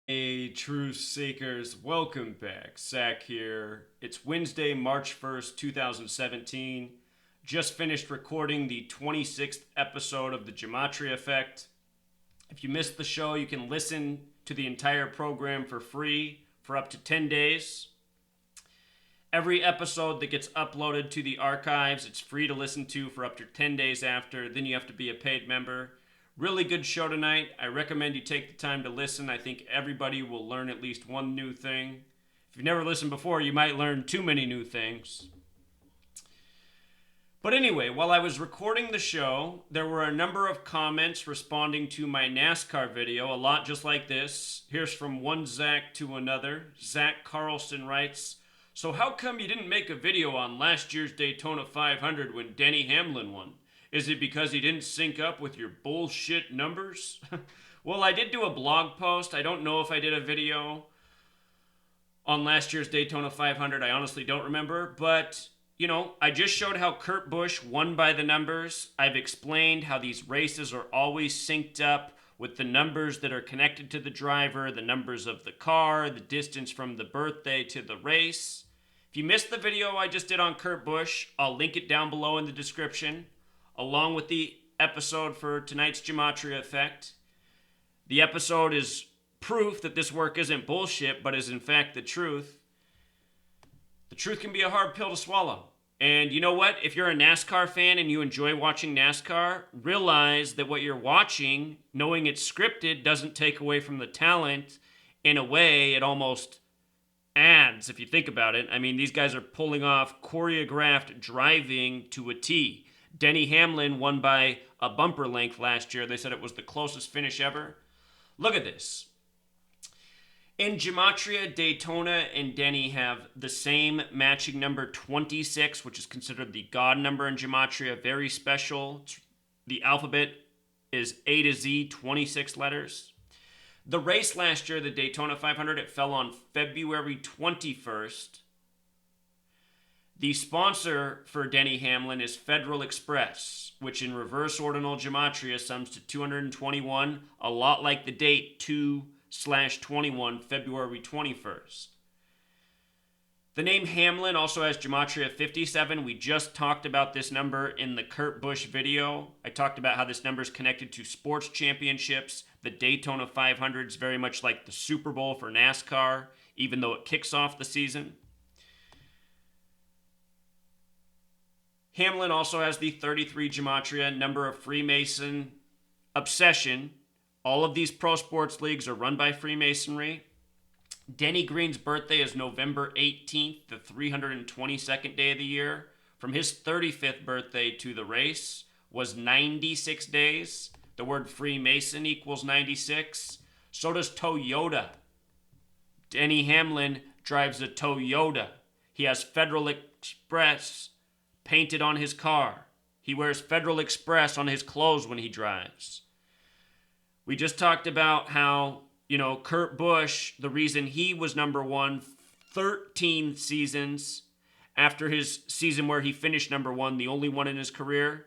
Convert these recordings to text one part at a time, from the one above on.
Hey, truth seekers, welcome back. Zach here. It's Wednesday, March 1st, 2017. Just finished recording the 26th episode of the Gematria Effect. If you missed the show, you can listen to the entire program for free for up to 10 days. Every episode that gets uploaded to the archives, it's free to listen to for up to 10 days after. Then you have to be a paid member. Really good show tonight. I recommend you take the time to listen. I think everybody will learn at least one new thing. If you've never listened before, you might learn too many new things. But anyway, while I was recording the show, there were a number of comments responding to my NASCAR video, a lot just like this. Here's from one Zach to another. Zach Carlson writes, "So how come you didn't make a video on last year's Daytona 500 when Denny Hamlin won? Is it because he didn't sync up with your bullshit numbers?" Well, I did do a blog post. I don't know if I did a video on last year's Daytona 500. I honestly don't remember. But, I just showed how Kurt Busch won by the numbers. I've explained how these races are always synced up with the numbers that are connected to the driver, the numbers of the car, the distance from the birthday to the race. If you missed the video I just did on Kurt Busch, I'll link it down below in the description, along with the episode for tonight's Gematria Effect. The episode is proof that this work isn't bullshit, but is in fact the truth. The truth can be a hard pill to swallow. And you know what? If you're a NASCAR fan and you enjoy watching NASCAR, realize that what you're watching, knowing it's scripted, doesn't take away from the talent. In a way, it almost adds, if you think about it. I mean, these guys are pulling off choreographed driving to a T. Denny Hamlin won by a bumper length last year. They said it was the closest finish ever. Look at this. In Gematria, Daytona and Denny have the same matching number 26, which is considered the God number in Gematria. Very special. The alphabet is A to Z, 26 letters. The race last year, the Daytona 500, it fell on February 21st. The sponsor for Denny Hamlin is Federal Express, which in reverse ordinal gematria sums to 221, a lot like the date 2/21, February 21st. The name Hamlin also has gematria 57. We just talked about this number in the Kurt Busch video. I talked about how this number is connected to sports championships. The Daytona 500 is very much like the Super Bowl for NASCAR, even though it kicks off the season. Hamlin also has the 33 gematria, number of Freemason obsession. All of these pro sports leagues are run by Freemasonry. Denny Green's birthday is November 18th, the 322nd day of the year. From his 35th birthday to the race was 96 days. The word Freemason equals 96. So does Toyota. Denny Hamlin drives a Toyota. He has Federal Express painted on his car. He wears Federal Express on his clothes when he drives. We just talked about how, Kurt Busch, the reason he was number one 13 seasons after his season where he finished number one, the only one in his career.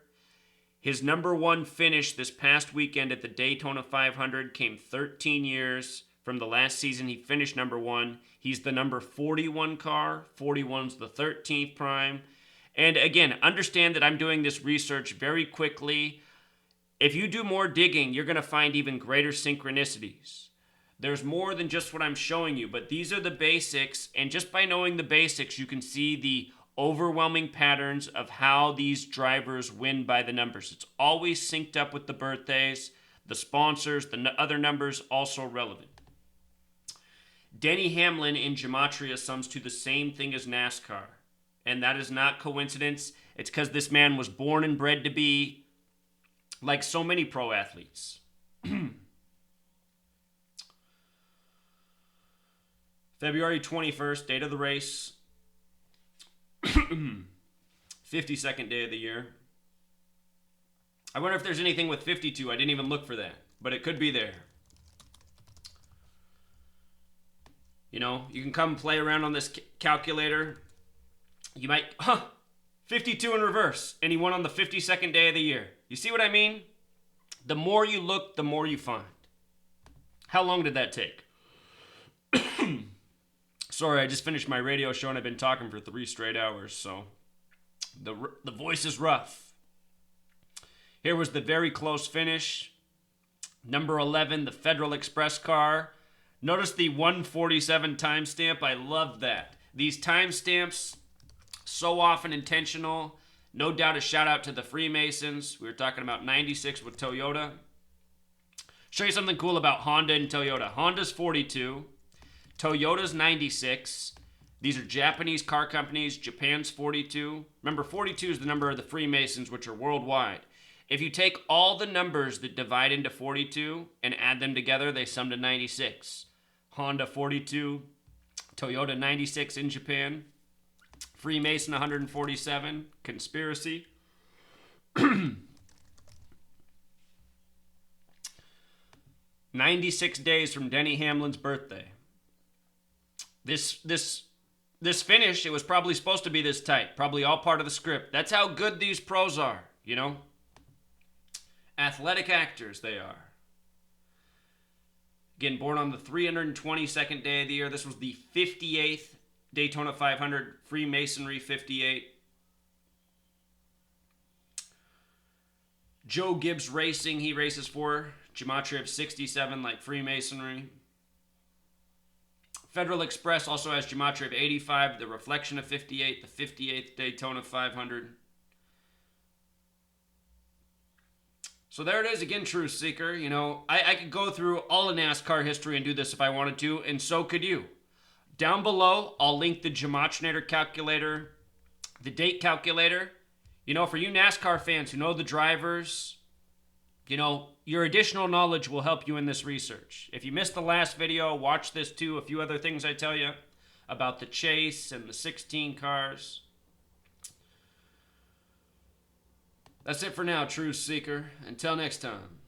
His number one finish this past weekend at the Daytona 500 came 13 years from the last season he finished number one. He's the number 41 car. 41's the 13th prime. And again, understand that I'm doing this research very quickly. If you do more digging, you're going to find even greater synchronicities. There's more than just what I'm showing you, but these are the basics. And just by knowing the basics, you can see the overwhelming patterns of how these drivers win by the numbers. It's always synced up with the birthdays, the sponsors, the other numbers also relevant. Denny Hamlin in gematria sums to the same thing as NASCAR. And that is not coincidence. It's because this man was born and bred to be like so many pro athletes. February 21st, date of the race. 52nd day of the year. I wonder if there's anything with 52. I didn't even look for that, but it could be there. You can come play around on this calculator. You might, 52 in reverse, and he won on the 52nd day of the year. You see what I mean? The more you look, the more you find. How long did that take? Sorry, I just finished my radio show and I've been talking for 3 straight hours, so the voice is rough. Here was the very close finish. Number 11, the Federal Express car. Notice the 147 timestamp. I love that. These timestamps, so often intentional. No doubt a shout out to the Freemasons. We were talking about 96 with Toyota. Show you something cool about Honda and Toyota. Honda's 42. Toyota's 96. These are Japanese car companies. Japan's 42. Remember, 42 is the number of the Freemasons, which are worldwide. If you take all the numbers that divide into 42 and add them together, they sum to 96. Honda 42, Toyota 96 in Japan, Freemason 147, conspiracy. 96 days from Denny Hamlin's birthday. This finish, it was probably supposed to be this tight. Probably all part of the script. That's how good these pros are, you know? Athletic actors they are. Again, born on the 322nd day of the year. This was the 58th Daytona 500, Freemasonry 58. Joe Gibbs Racing, he races for. Gematria of 67, like Freemasonry. Federal Express also has Gematria of 85, the reflection of 58, the 58th Daytona 500. So there it is again, Truth Seeker. You know, I could go through all of NASCAR history and do this if I wanted to, and so could you. Down below, I'll link the Gematrinator calculator, the date calculator. You know, for you NASCAR fans who know the drivers, you know, your additional knowledge will help you in this research. If you missed the last video, watch this too. A few other things I tell you about the chase and the 16 cars. That's it for now, Truth Seeker. Until next time.